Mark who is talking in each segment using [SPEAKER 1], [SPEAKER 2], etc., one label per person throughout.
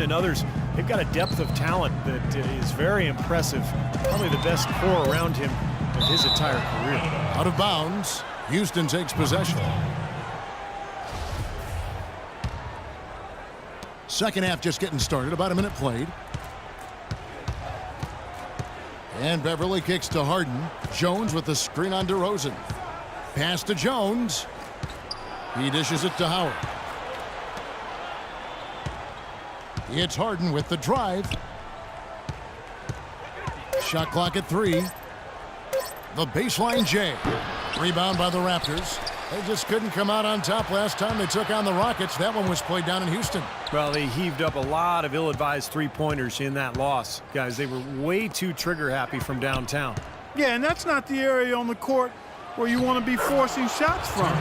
[SPEAKER 1] and others, they've got a depth of talent that is very impressive. Probably the best core around him of his entire career.
[SPEAKER 2] Out of bounds. Houston takes possession. Second half just getting started. About a minute played. And Beverly kicks to Harden. Jones with the screen on DeRozan. Pass to Jones. He dishes it to Howard. It's Harden with the drive. Shot clock at 3. The baseline J. Rebound by the Raptors. They just couldn't come out on top last time they took on the Rockets. That one was played down in Houston.
[SPEAKER 1] Well, they heaved up a lot of ill-advised three-pointers in that loss. Guys, they were way too trigger-happy from downtown.
[SPEAKER 3] Yeah, and that's not the area on the court where you want to be forcing shots from.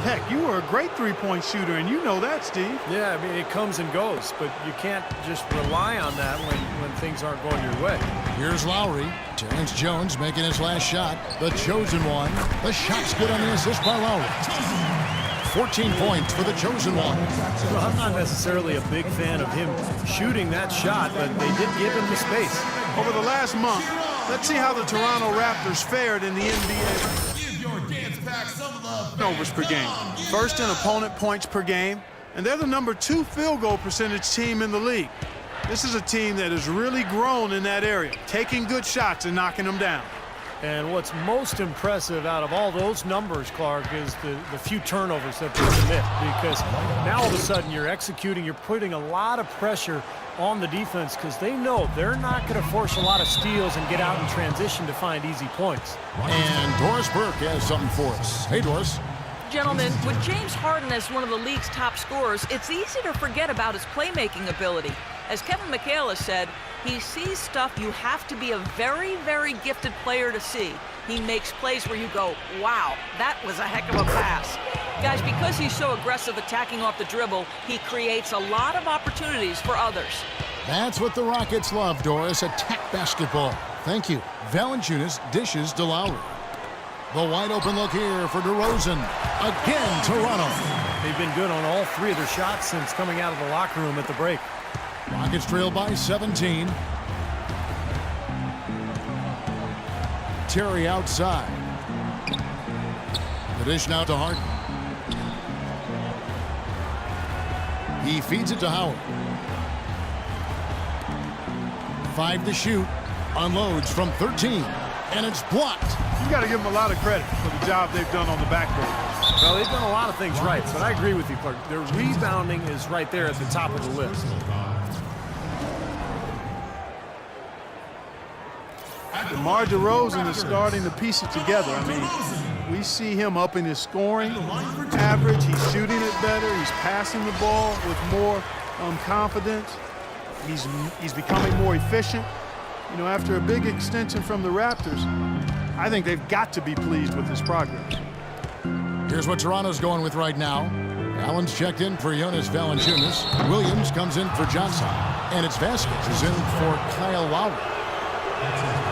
[SPEAKER 3] Heck, you were a great three-point shooter, and you know that, Steve.
[SPEAKER 1] Yeah, I mean, it comes and goes, but you can't just rely on that when things aren't going your way.
[SPEAKER 2] Here's Lowry. Terrence Jones making his last shot. The chosen one. The shot's good on the assist by Lowry. 14 points for the chosen one.
[SPEAKER 1] Well, I'm not necessarily a big fan of him shooting that shot, but they did give him the space.
[SPEAKER 3] Over the last month, let's see how the Toronto Raptors fared in the NBA. Turnovers per game. First in opponent points per game, and they're the #2 field goal percentage team in the league. This is a team that has really grown in that area, taking good shots and knocking them down.
[SPEAKER 1] And what's most impressive out of all those numbers, Clark, is the few turnovers that they commit. Because now all of a sudden you're executing, you're putting a lot of pressure on the defense because they know they're not going to force a lot of steals and get out in transition to find easy points.
[SPEAKER 2] And Doris Burke has something for us. Hey, Doris.
[SPEAKER 4] Gentlemen, with James Harden as one of the league's top scorers, it's easy to forget about his playmaking ability. As Kevin McHale has said, he sees stuff you have to be a very, very gifted player to see. He makes plays where you go, wow, that was a heck of a pass. Guys, because he's so aggressive attacking off the dribble, he creates a lot of opportunities for others.
[SPEAKER 2] That's what the Rockets love, Doris. Attack basketball. Thank you. Valanciunas dishes to Lowry. The wide open look here for DeRozan. Again, Toronto.
[SPEAKER 1] They've been good on all three of their shots since coming out of the locker room at the break.
[SPEAKER 2] Rockets trail by 17. Terry outside. The dish now to Harden. He feeds it to Howard. 5 to shoot. Unloads from 13. And it's blocked.
[SPEAKER 3] You got to give them a lot of credit for the job they've done on the backboard.
[SPEAKER 1] Well, they've done a lot of things right, but I agree with you, Clark. Their rebounding is right there at the top of the list.
[SPEAKER 3] DeMar DeRozan is starting to piece it together. I mean, we see him upping his scoring average. He's shooting it better. He's passing the ball with more confidence. He's becoming more efficient. You know, after a big extension from the Raptors, I think they've got to be pleased with his progress.
[SPEAKER 2] Here's what Toronto's going with right now. Allen's checked in for Jonas Valanciunas. Williams comes in for Johnson. And it's Vasquez is in for Kyle Lowry.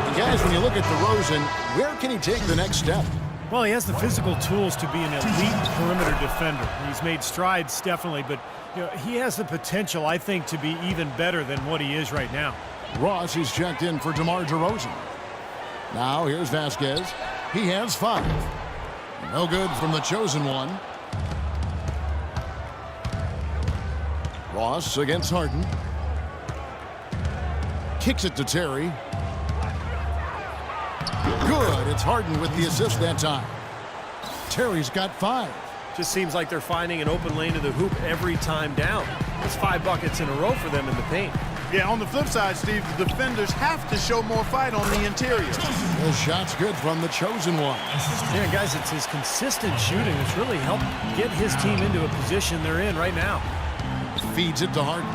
[SPEAKER 2] And guys, when you look at DeRozan, where can he take the next step?
[SPEAKER 1] Well, he has the physical tools to be an elite perimeter defender. He's made strides, definitely, but you know, he has the potential, I think, to be even better than what he is right now.
[SPEAKER 2] Ross is checked in for DeMar DeRozan. Now here's Vasquez. He has 5. No good from the chosen one. Ross against Harden. Kicks it to Terry. Good. It's Harden with the assist that time. Terry's got 5.
[SPEAKER 1] Just seems like they're finding an open lane to the hoop every time down. It's 5 buckets in a row for them in the paint.
[SPEAKER 3] Yeah, on the flip side, Steve, the defenders have to show more fight on the interior.
[SPEAKER 2] The shot's good from the chosen one.
[SPEAKER 1] Yeah, guys, it's his consistent shooting that's really helped get his team into a position they're in right now.
[SPEAKER 2] Feeds it to Harden.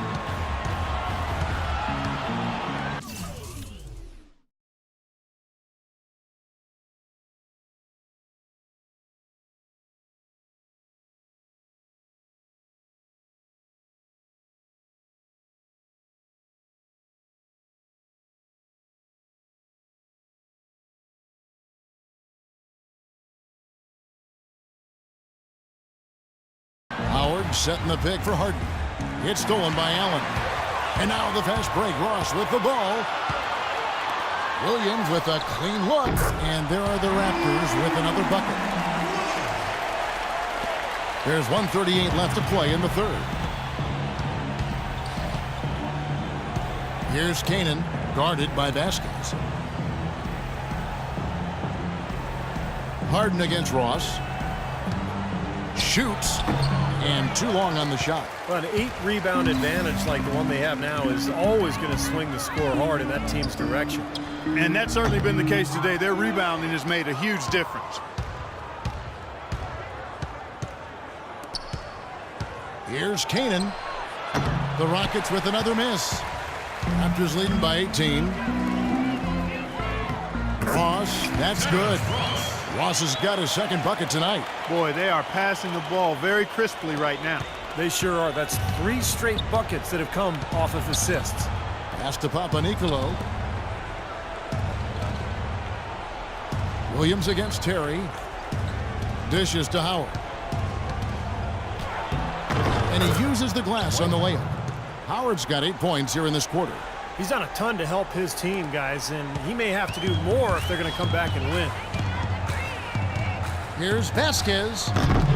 [SPEAKER 2] Howard setting the pick for Harden. It's stolen by Allen. And now the fast break. Ross with the ball. Williams with a clean look. And there are the Raptors with another bucket. There's 1:38 left to play in the third. Here's Canaan, guarded by Vasquez. Harden against Ross. Shoots. And too long on the shot.
[SPEAKER 1] Well, an 8-rebound advantage like the one they have now is always going to swing the score hard in that team's direction.
[SPEAKER 3] And that's certainly been the case today. Their rebounding has made a huge difference.
[SPEAKER 2] Here's Canaan. The Rockets with another miss. Raptors leading by 18. Ross, that's good. Ross has got his second bucket tonight.
[SPEAKER 3] Boy, they are passing the ball very crisply right now.
[SPEAKER 1] They sure are. That's 3 straight buckets that have come off of assists.
[SPEAKER 2] Pass to Papanicolaou. Williams against Terry. Dishes to Howard. And he uses the glass on the layup. Howard's got 8 points here in this quarter.
[SPEAKER 1] He's done a ton to help his team, guys, and he may have to do more if they're going to come back and win.
[SPEAKER 2] Here's Vasquez.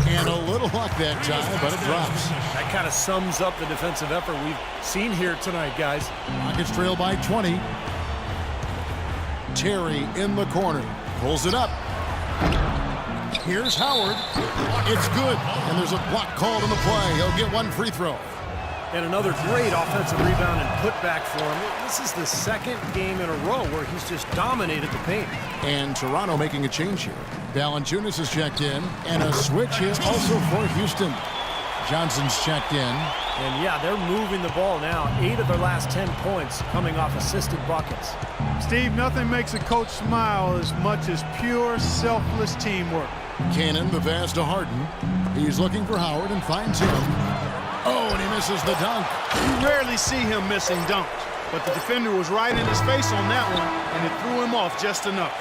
[SPEAKER 2] And a little luck that time, but it drops.
[SPEAKER 1] That kind of sums up the defensive effort we've seen here tonight, guys.
[SPEAKER 2] Rockets trail by 20. Terry in the corner. Pulls it up. Here's Howard. It's good. And there's a block called in the play. He'll get 1 free throw.
[SPEAKER 1] And another great offensive rebound and putback for him. This is the second game in a row where he's just dominated the paint.
[SPEAKER 2] And Toronto making a change here. Valanciunas is checked in. And a switch here also for Houston. Johnson's checked in.
[SPEAKER 1] And yeah, they're moving the ball now. 8 of their last 10 points coming off assisted buckets.
[SPEAKER 3] Steve, nothing makes a coach smile as much as pure, selfless teamwork.
[SPEAKER 2] Cannon, the pass to Harden. He's looking for Howard and finds him. Oh, and he misses the dunk.
[SPEAKER 3] You rarely see him missing dunks, but the defender was right in his face on that one, and it threw him off just enough.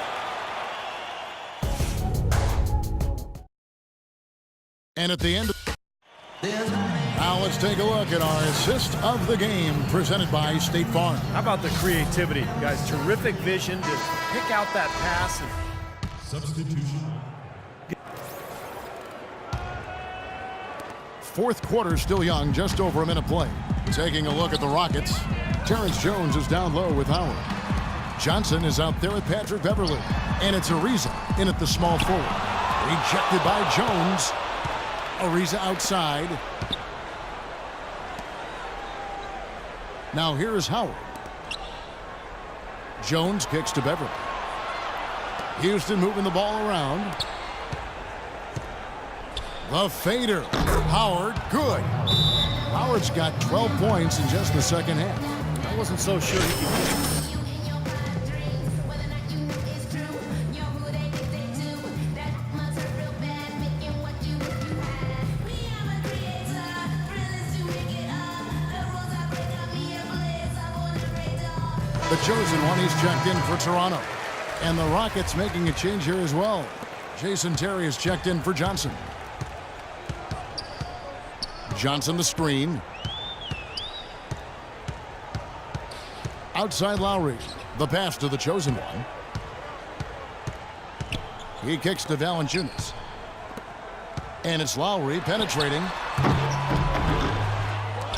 [SPEAKER 2] And at the end, now let's take a look at our assist of the game presented by State Farm.
[SPEAKER 1] How about the creativity, guys? Terrific vision to pick out that pass.
[SPEAKER 5] Substitution.
[SPEAKER 2] Fourth quarter still young, just over a minute play. Taking a look at the Rockets. Terrence Jones is down low with Howard. Johnson is out there with Patrick Beverly. And it's Ariza in at the small forward. Rejected by Jones. Ariza outside. Now here's Howard. Jones kicks to Beverly. Houston moving the ball around. The fader. Howard, good. Howard's got 12 points in just the second half.
[SPEAKER 1] I wasn't so sure he could.
[SPEAKER 2] The chosen one, he's checked in for Toronto. And the Rockets making a change here as well. Jason Terry is checked in for Johnson. Johnson the screen. Outside Lowry. The pass to the chosen one. He kicks to Valanciunas. And it's Lowry penetrating.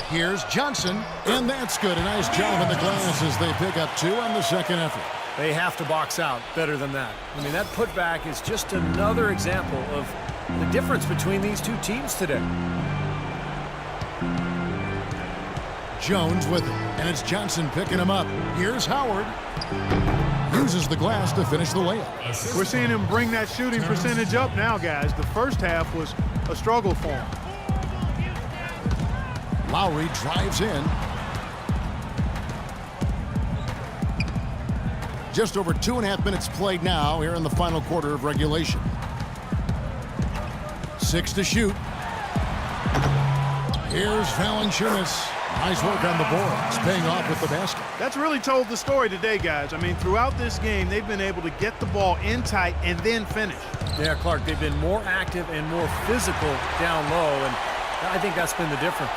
[SPEAKER 2] Here's Johnson. And that's good. A nice job in the glass as they pick up 2 on the second effort.
[SPEAKER 1] They have to box out better than that. I mean, that putback is just another example of the difference between these two teams today.
[SPEAKER 2] Jones with it, and it's Johnson picking him up. Here's Howard. Uses the glass to finish the layup.
[SPEAKER 3] We're seeing him bring that shooting percentage up now, guys. The first half was a struggle for him.
[SPEAKER 2] Lowry drives in. Just over 2.5 minutes played now here in the final quarter of regulation. 6 to shoot. Here's Valanciunas. Nice work on the boards, paying off with the basket.
[SPEAKER 3] That's really told the story today, guys. I mean, throughout this game, they've been able to get the ball in tight and then finish.
[SPEAKER 1] Yeah, Clark, they've been more active and more physical down low, and I think that's been the difference.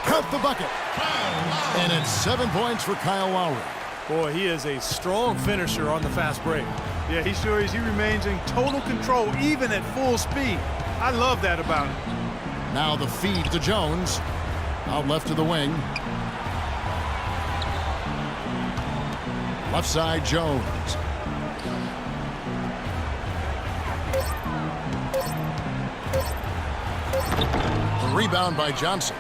[SPEAKER 2] Count the bucket. And it's 7 points for Kyle Lowry.
[SPEAKER 1] Boy, he is a strong finisher on the fast break.
[SPEAKER 3] Yeah, he sure is. He remains in total control, even at full speed. I love that about him.
[SPEAKER 2] Now the feed to Jones. Out left to the wing. Left side, Jones. The rebound by Johnson.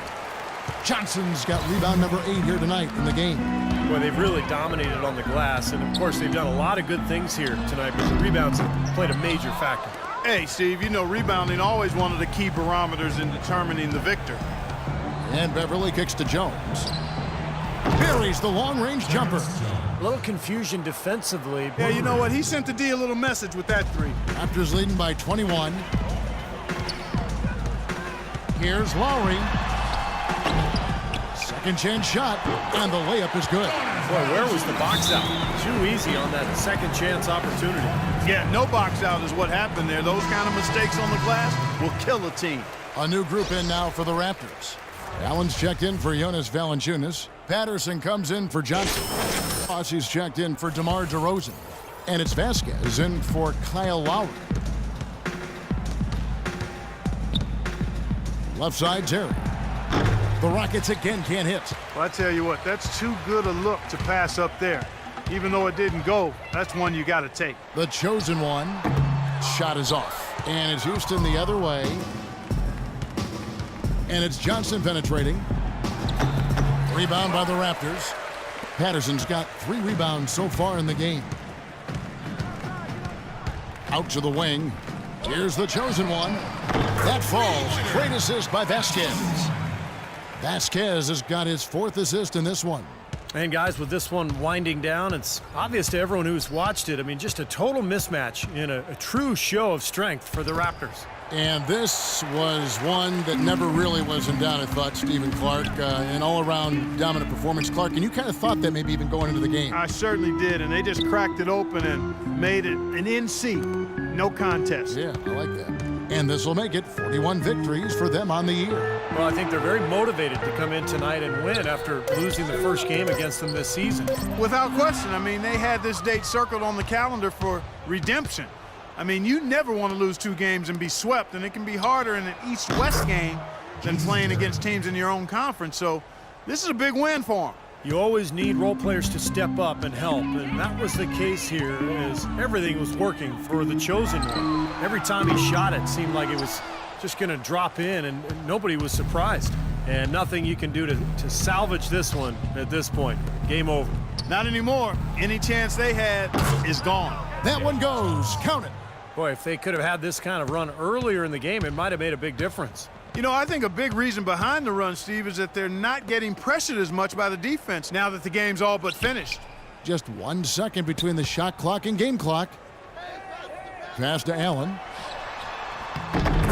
[SPEAKER 2] Johnson's got rebound number 8 here tonight in the game.
[SPEAKER 1] Boy, they've really dominated on the glass, and of course they've done a lot of good things here tonight, but the rebounds have played a major factor.
[SPEAKER 3] Hey, Steve, you know rebounding always one of the key barometers in determining the victor.
[SPEAKER 2] And Beverly kicks to Jones. Buries the long-range jumper.
[SPEAKER 1] A little confusion defensively.
[SPEAKER 3] Yeah, you know what? He sent the D a little message with that three.
[SPEAKER 2] Raptors leading by 21. Here's Lowry. Second chance shot, and the layup is good.
[SPEAKER 1] Boy, where was the box out? Too easy on that second chance opportunity.
[SPEAKER 3] Yeah, no box out is what happened there. Those kind of mistakes on the glass will kill a team.
[SPEAKER 2] A new group in now for the Raptors. Allen's checked in for Jonas Valanciunas. Patterson comes in for Johnson. Aussie's checked in for DeMar DeRozan. And it's Vasquez in for Kyle Lowry. Left side, Terry. The Rockets again can't hit.
[SPEAKER 3] Well, I tell you what, that's too good a look to pass up there. Even though it didn't go, that's one you got to take.
[SPEAKER 2] The chosen one. Shot is off. And it's Houston the other way. And it's Johnson penetrating. Rebound by the Raptors. Patterson's got 3 rebounds so far in the game. Out to the wing. Here's the chosen one. That falls. Great assist by Vasquez. Vasquez has got his 4th assist in this one.
[SPEAKER 1] And guys, with this one winding down, it's obvious to everyone who's watched it. I mean, just a total mismatch in a true show of strength for the Raptors.
[SPEAKER 2] And this was one that never really was in doubt, I thought, Stephen Clark. An all-around dominant performance. Clark, and you kind of thought that maybe even going into the game.
[SPEAKER 3] I certainly did, and they just cracked it open and made it an NC. No contest.
[SPEAKER 2] Yeah, I like that. And this will make it 41 victories for them on the year.
[SPEAKER 1] Well, I think they're very motivated to come in tonight and win after losing the first game against them this season.
[SPEAKER 3] Without question. I mean, they had this date circled on the calendar for redemption. I mean, you never want to lose 2 games and be swept, and it can be harder in an East-West game than playing against teams in your own conference. So this is a big win for them.
[SPEAKER 1] You always need role players to step up and help, and that was the case here as everything was working for the chosen one. Every time he shot it seemed like it was just going to drop in, and nobody was surprised. And nothing you can do to salvage this one at this point. Game over.
[SPEAKER 3] Not anymore. Any chance they had is gone.
[SPEAKER 2] That one goes. Count it.
[SPEAKER 1] Boy, if they could have had this kind of run earlier in the game, it might have made a big difference.
[SPEAKER 3] You know, I think a big reason behind the run, Steve, is that they're not getting pressured as much by the defense now that the game's all but finished.
[SPEAKER 2] Just 1 second between the shot clock and game clock. Pass to Allen.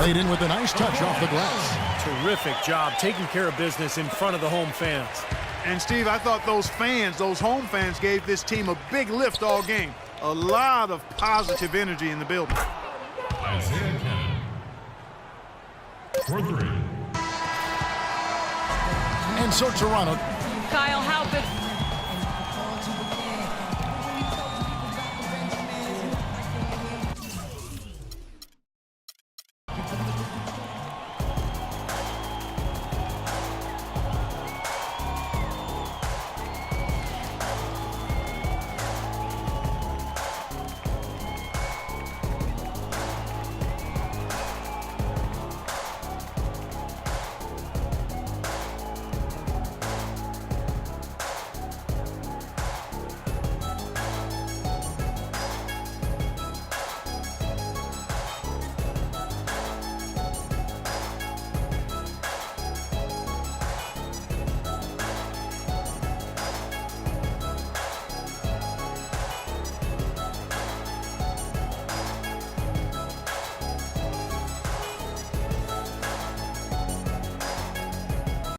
[SPEAKER 2] Laid in with a nice touch off the glass.
[SPEAKER 1] Terrific job taking care of business in front of the home fans.
[SPEAKER 3] And, Steve, I thought those fans, those home fans, gave this team a big lift all game. A lot of positive energy in the building.
[SPEAKER 5] Isaiah Cannon for 3.
[SPEAKER 2] And so Toronto.
[SPEAKER 4] Kyle, how good